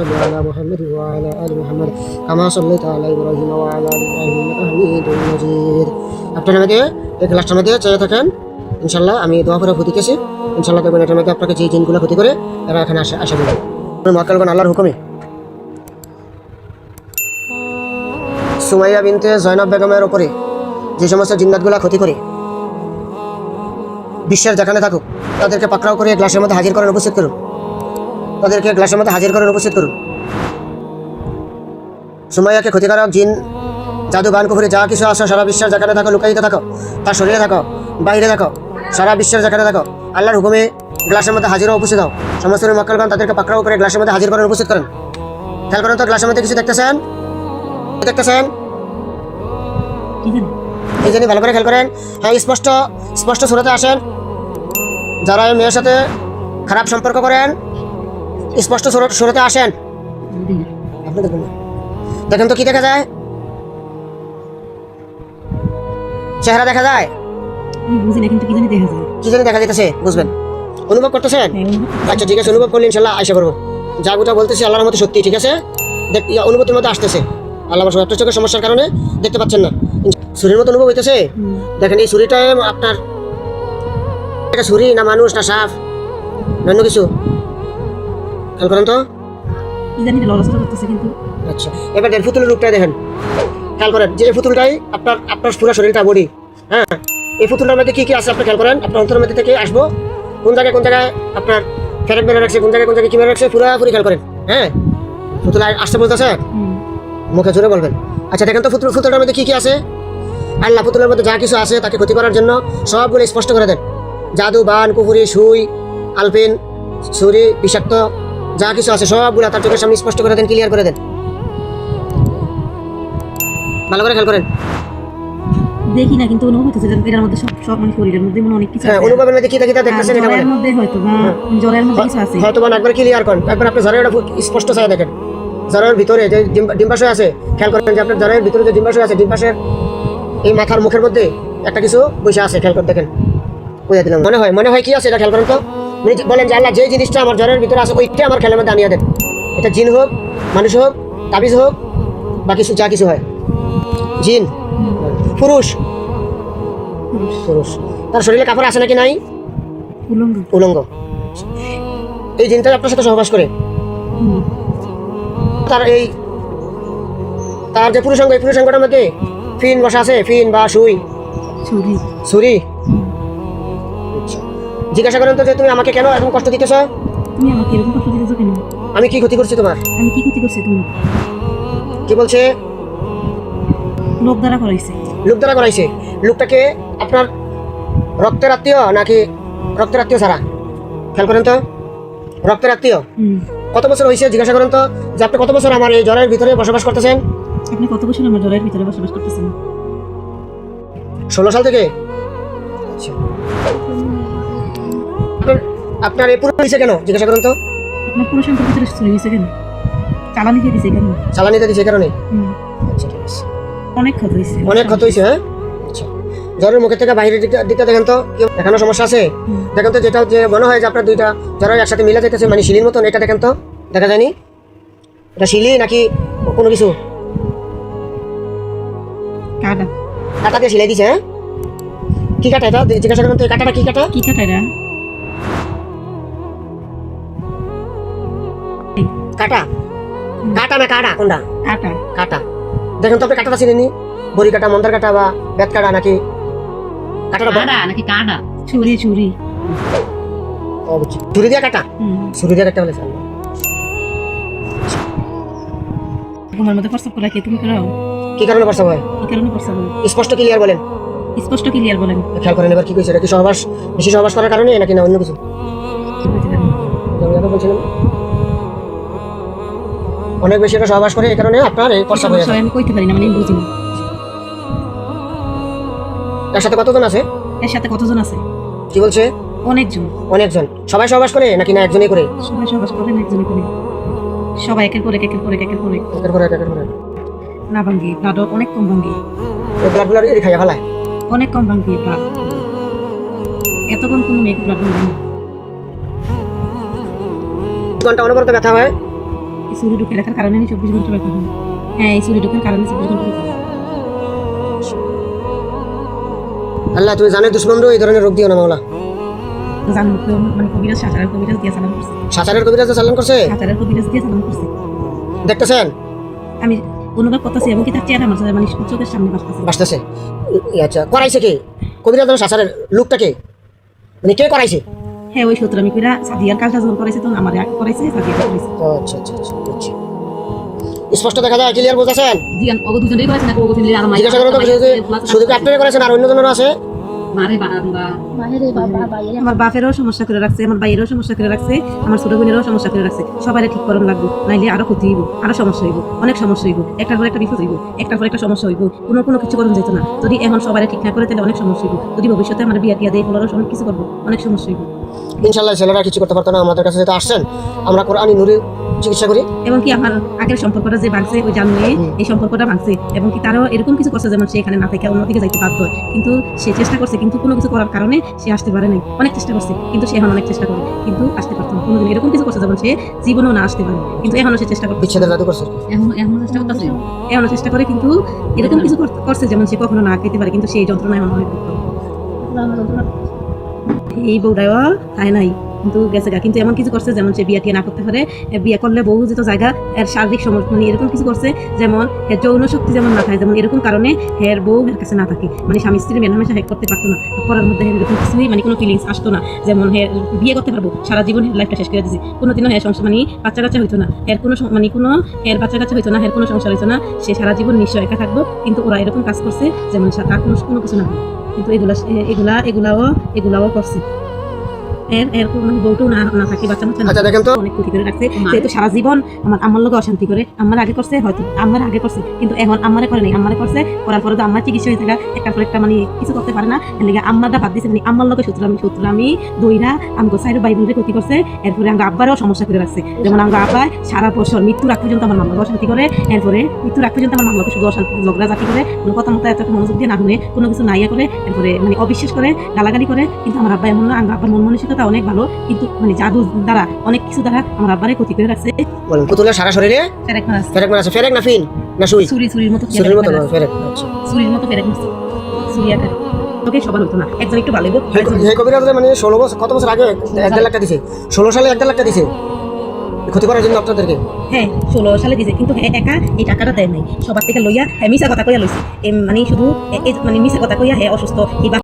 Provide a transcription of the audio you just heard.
صل على محمد وعلى آل محمد كما صليت على إبراهيم وعلى آل إبراهيم إنك حميد مجيد। আপনারা আমাকে এই ক্লাসটার মধ্যে চেয়ে থাকেন, ইনশাআল্লাহ আমি দোয়া করে ফুটিকেছি, ইনশাআল্লাহ দেখবেন এটার মধ্যে আপনাকে যে জিনগুলো ক্ষতি করে তারা এখানে আসা দেবে। মক্কালগণ আল্লাহর হুকুমে সুমাইয়া বিনতে জয়নব বেগমের উপরে যে সমস্ত জিন্নাতগুলা ক্ষতি করে বিশ্বের যেখানে থাকুক তাদেরকে পাকড়াও করে গ্লাসের মধ্যে হাজির করেন, উপস্থিত করুন। তাদেরকে গ্লাসের মধ্যে হাজির করেন, উপস্থিত করুন। সুমাইয়াকে ক্ষতিকারক জিন, জাদু, বান, কুফরি যা কিছু আসো সারা বিশ্বের যেখানে থাকো, লুকাইতে থাকো, তার শরীরে থাকো, বাইরে থাকো, সারা বিশ্বের যেখানে থাকো, আল্লাহর হুকুমে গ্লাসের মধ্যে হাজির ও উপস্থিত হও। সমস্ত মক্কালগণ তাদেরকে পাকড়াও করে গ্লাসের মধ্যে হাজির করেন, উপস্থিত করেন। খেয়াল করেন তো গ্লাসের মধ্যে কিছু দেখতেছেন? এই জন্য ভালো করে খেয়াল করেন। হ্যাঁ, স্পষ্ট সুরতে আসেন। যারা এই মেয়ের সাথে খারাপ সম্পর্ক করেন স্পষ্ট সুরতে আসেন। আপনি দেখেন তো কি দেখা যায়, চেহারা দেখা যায়, কি জানি দেখা যেতেছে, বুঝবেন, অনুভব করতেছেন? আচ্ছা ঠিক আছে, অনুভব করলে ইনশাল্লাহ আশা করবো যা গোটা বলতেছি আল্লাহর মতো সত্যি, ঠিক আছে? অনুভূতির মধ্যে আসতেছে। আল্লাহ একটা চোখের সমস্যার কারণে দেখতে পাচ্ছেন না, ছুরির মতো অনুভব হইতেছে। দেখেন এই ছুরিটাই আপনার এটা ছুরি না মানুষ না সাপ না অন্য কিছু? খেয়াল করেন তো। আচ্ছা, এবার দেন পুতুলের রূপটাই দেখেন, খেয়াল করেন যে এই পুতুলটাই আপনার পুরো শরীরটা বডি। হ্যাঁ, এই পুতুলটার মধ্যে কি কি আছে আপনি খেয়াল করেন। আপনার অন্তরের মধ্যে থেকে আসবো কোন জায়গায় আপনার ফেরেক মেরে রাখছে, কোন জায়গায় কি মেরে রাখছে, পুরোপুরি খেয়াল করেন। হ্যাঁ, পুতুল আসতে বলতেছে, মুখে জোরে বলবেন। আচ্ছা দেখেন তো পুতুলটার মধ্যে কি কি আছে। আল্লাহ পুতুলের মধ্যে যা কিছু আছে তাকে ক্ষতি করার জন্য সবগুলো স্পষ্ট করে দেন। জাদু, বান, কুফরি, সুই, আলপিন, ছুরি, বিষাক্ত যা কিছু আছে সবগুলো তার চোখের সামনে স্পষ্ট করে দেন, ক্লিয়ার করে দেন। ভালো করে খেয়াল করেন। দেখি না কিন্তু অনুভব হচ্ছে যে এর মধ্যে সব মানে শরীরের মধ্যে মনে অনেক কিছু আছে। হ্যাঁ, অনুভবের মধ্যে কি দেখতেছেন এটা বলেন। এর মধ্যে হয়তো বা জ্বরের মধ্যে কিছু আছে। হয়তো বা একবার ক্লিয়ার করেন, একবার আপনি জ্বরের স্পষ্ট চাই দেখেন। জ্বরের ভিতরে যে ডিম্বাশয় আছে, খেয়াল করেন যে আপনার জ্বরের ভিতরে যে ডিম্বাশয় আছে, ডিম্বাশয়ের এই মাথার মুখের মধ্যে একটা কিছু বসে আছে, খেয়াল করে দেখেন। বুঝে দিলাম, মনে হয় কি আছে এটা খেয়াল করেন তো। বলেন যে আল্লাহ যে জিনিসটা আমার জ্বরের ভিতরে আছে ওইটা আমার খেয়ালের মধ্যে আনিয়ে দেন। এটা জিন হোক, মানুষ হোক, তাবিজ হোক বা কিছু যা কিছু হয়। জিন, পুরুষ, তার শরীরে কাপড় আছে নাকি নাই? উলঙ্গ। এই জিনটা আপনার সাথে সহবাস করে, তার যে পুরুষাঙ্গ, এই পুরুষাঙ্গটার মধ্যে ফিন বসা আছে, ফিন বা ছুরি। জিজ্ঞাসা করেন তো যে তুমি আমাকে কেন এরকম কষ্ট দিতেছ? তুমি আমাকে এরকম কষ্ট দিতেছ কেন? আমি কি ক্ষতি করছি তোমার? আমি কি ক্ষতি করছি তোমার? কি বলছে? লোক দ্বারা করাইছে। লোকটাকে আপনার রক্তের আত্মীয় নাকি রক্তের আত্মীয় ছাড়া? খেয়াল করেন তো, রক্তের আত্মীয়। কত বছর হয়েছে জিজ্ঞাসা করেন তো যে আপনি কত বছর আমার এই জ্বরের ভিতরে বসবাস করতেছেন? আপনি কত বছর আমার জ্বরের ভিতরে বসবাস করতেছেন? 16 সাল থেকে। আপনার এই পুরো হয়েছে কেন জিজ্ঞাসা করেন তো। আপনার পুরো সম্পর্ক ভিতরে চলে গেছে কেন? চালানি দিয়ে দিছে কেন? চালানি দিয়ে দিছে কারণে। আচ্ছা ঠিক আছে, অনেক ক্ষত হয়েছে। হ্যাঁ, আচ্ছা জ্বরের মুখের থেকে বাইরের দিকটা দেখেন তো, দেখানো সমস্যা আছে? দেখেন তো যেটা যে মনে হয় যে আপনার দুইটা জ্বরের একসাথে মিলে যেতেছে, মানে শিলির মতন, এটা দেখেন তো, দেখা যায়নি? এটা শিলি নাকি কোনো কিছু? কাটা দিয়ে সিলাই দিছে। হ্যাঁ, কি কাটা এটা জিজ্ঞাসা করেন তো, কাটাটা কি কাটা? এটা কাটা না কাটা কোনটা? কাটা। দেখেন তো আপনি কাটাটা চিনেনি? বড়ি কাটা, মন্দার কাটা বা বেত কাটা নাকি কাটাটা নাকি কাটা? ছুরি দিয়ে কাটা। ছুরি দিয়ে কাটা বলে তোমার মধ্যে প্রস্তাব করা কি তুমি করো? কি কারণে প্রস্তাব হয়? স্পষ্ট ক্লিয়ার বলেন। খেয়াল করেন এবার কি কইছে, এটা কি বেশি সহবাস করার কারণে নাকি না অন্য কিছু? বলছিলাম অনেক বেশি এটা সহবাস করে এই কারণে আপনার এই প্রস্তাব হয়ে যায়। আমি কইতে পারি না, মানে বুঝি না। এর সাথে কতজন আছে? কি বলছে? অনেকজন। সবাই সহবাস করে নাকি না একজনই করে? সবাই সহবাস করে না একজনই করে। সবাই একের পর এক না ভাঙ্গি, ব্লাড অনেক কম ভাঙ্গি। এই ব্লাডগুলো এর খাইয়া ফেলায় অনেক কম ভাঙ্গি ব্লাড। এত কম কোনো মেয়ে ব্লাড ভাঙ্গি না। ঘন্টা অনবরত ব্যথা হয়। এই চুরি ঢুকে রাখার কারণে আমি 24 ঘন্টা ব্যথা হয়। হ্যাঁ, এই চুরি ঢুকার কারণে 24 ঘন্টা ব্যথা হয়। আল্লাহ তুমি জানে দুশ্মনরও এই ধরনের রোগ দিও না মাওলা। জানো তো মানে কবিরাজ সাঁতারের কবিরাজ দিয়ে সালাম করছে। সাঁতারের কবিরাজ চালান করছে, সাঁতারের কবিরাজ দিয়ে সালাম করছে। দেখতেছেন আমি অনুভব করতেছি এবং কি তার চেহারা আমার সাথে মানে চোখের সামনে বাসতেছে। বাসতেছে। আচ্ছা করাইছে কে কবিরাজ সাঁতারের লোকটা কে, মানে কে করাইছে? হ্যাঁ, ওই সূত্র আমি কইরা সাদিয়ার কাজটা যখন করাইছে তখন আমার আগে করাইছে, সাদিয়া করাইছে। আচ্ছা আচ্ছা আচ্ছা বুঝছি। স্পষ্ট দেখা যায়, ক্লিয়ার বোঝাছেন? জিয়ান ওগো দুজনেই করাইছে না ওগো তিনলে আর মাই জিজ্ঞাসা করো তো শুধু কি আপনারা করেছেন আর অন্য জনেরও আছে? মারে বাবা আমার বাপেরও সমস্যা করে রাখছে, আমার ভাইয়েরও সমস্যা করে রাখছে, আমার ছোট বোনেরও সমস্যা করে রাখছে। সবাই ঠিক করণ লাগবে, নাইলে আরো ক্ষতি হইব, আরো সমস্যা হইব, অনেক সমস্যা হইব, একটার পর একটা বিপদ হইব, একটার পর একটা সমস্যা হইব, কোনো কিছু করণ যেত না। যদি এখন সবাই ঠিক না করে তাহলে অনেক সমস্যা হইব। যদি ভবিষ্যতে আমার বিয়া টিয়া দিয়ে ফলরও অনেক কিছু করবো, অনেক সমস্যা হইব। ইনশাআল্লাহ ছেলেরা কিছু করতে পারতো না, আমাদের কাছে যেটা আসছেন আমরা কোরআনী নূরে চিকিৎসা করি। এবং কি আমার আগের সম্পর্কটা যে ভাঙছে ওই জানুয়ে এই সম্পর্কটা ভাঙছে, এবং কি তারও এরকম কিছু করছে যেমন সে এখানে না থেকে অন্যদিকে যাইতে বাধ্য হয়, কিন্তু সে চেষ্টা করছে কিন্তু কোনো কিছু করার কারণে সে আসতে পারে নাই। অনেক চেষ্টা করছে কিন্তু সে এখন অনেক চেষ্টা করে কিন্তু আসতে পারতো না কোনোদিন। এরকম কিছু করছে যেমন সে জীবনেও না আসতে পারে, কিন্তু এখনো সে চেষ্টা করছে, বিচ্ছেদের জাদু করছে, এখনো চেষ্টা করতেছে, এখনো চেষ্টা করে, কিন্তু এরকম কিছু করছে যেমন সে কখনো না খেতে পারে, কিন্তু সেই যন্ত্রণা এখন অনেক দুঃখ। এই বউটাও খায় নাই কিন্তু গেছে গা, কিন্তু এমন কিছু করছে যেমন সে বিয়া টিয়া না করতে পারে, বিয়ে করলে বউ যেত জায়গা এর শারীরিক সমস্যা মানে এরকম কিছু করছে যেমন এর যৌন শক্তি যেমন না থাকে, যেমন এরকম কারণে হের বউ এর কাছে না থাকে, মানে স্বামী স্ত্রী মেলামেশা হেক করতে পারতো না, করার মধ্যে এরকম কিছুই মানে কোনো ফিলিংস আসতো না। যেমন হে বিয়ে করতে পারবো সারা জীবন লাইফটা শেষ করে দিয়েছে, কোনোদিনও হ্যাঁ সংসার মানে বাচ্চা কাচ্চা হইতো না, এর কোনো মানে কোনো এর বাচ্চা কাচ্চা হইতো না, এর কোনো সংসার হইতো না, সে সারা জীবন নিশ্চয় একা থাকবো। কিন্তু ওরা এরকম কাজ করছে যেমন তার কোনো কিছু না হয়, কিন্তু এগুলাও করছে। এর মানে বউটাও না থাকে, বাচ্চা আচ্ছা দেখেন তো অনেক ক্ষতি করে রাখছে। যেহেতু সারা জীবন আমার লোক অশান্তি করে, আমার আগে করছে হয়তো আমার আগে করছে, কিন্তু এখন আমারে করে নাই, আমারে করছে করার পরে তো আমার চিকিৎসা হয়ে থাকা একটা পর একটা মানে কিছু করতে পারে না, এর লেগে আমারটা বাদ দিচ্ছে, মানে আমার লোকের সূত্র আমি দইরা আমাকে সাইড ভাই বোনদের ক্ষতি করছে। এরপরে আমার আব্বারও সমস্যা করে রাখছে, যেমন আমার আব্বা সারা বছর মৃত্যুর আগ পর্যন্ত আমার মামলাকে অশান্তি করে, এরপরে মৃত্যুর আগ পর্যন্ত আমার মামলাকে শুধু অশান্তি ঝগড়া জাতি করে, কোনো কথা মতো এত মনোযোগ দিয়ে না শুনে, কোনো কিছু নাইয়া করে, এরপরে মানে অবিশ্বাস করে, গালাগালি করে। কিন্তু আমার আব্বা এমন না, আমার আব্বার মন মানসিকতা অনেক ভালো, কিন্তু মানে জাদু দ্বারা অনেক কিছু দ্বারা আমার আব্বারে ক্ষতি করে রাখছে। বলেন পুতুলের সারা শরীরে ফেরেক আছে, ফেরেক না ফিন না সুই? ছুরির মতো সুরির মতো ফেরেক। আচ্ছা ছুরির মতো ফেরেক মারছে, ছুরি আকার। তোকে সবার হতো না, একজন একটু ভালো এই কবিরাজ মানে 16 বছর কত বছর আগে 1.5 লাখ টাকা দিছে, 16 সালে 1.5 লাখ টাকা দিছে ক্ষতি করার জন্য আপনাদেরকে। হ্যাঁ 16 সালে দিছে, কিন্তু হ্যাঁ একা এই টাকাটা দেয় নাই, সবার থেকে লইয়া হ্যাঁ মিছা কথা কইয়া লইছে, মানে শুধু মানে মিছা কথা কইয়া হ্যাঁ অসুস্থ এই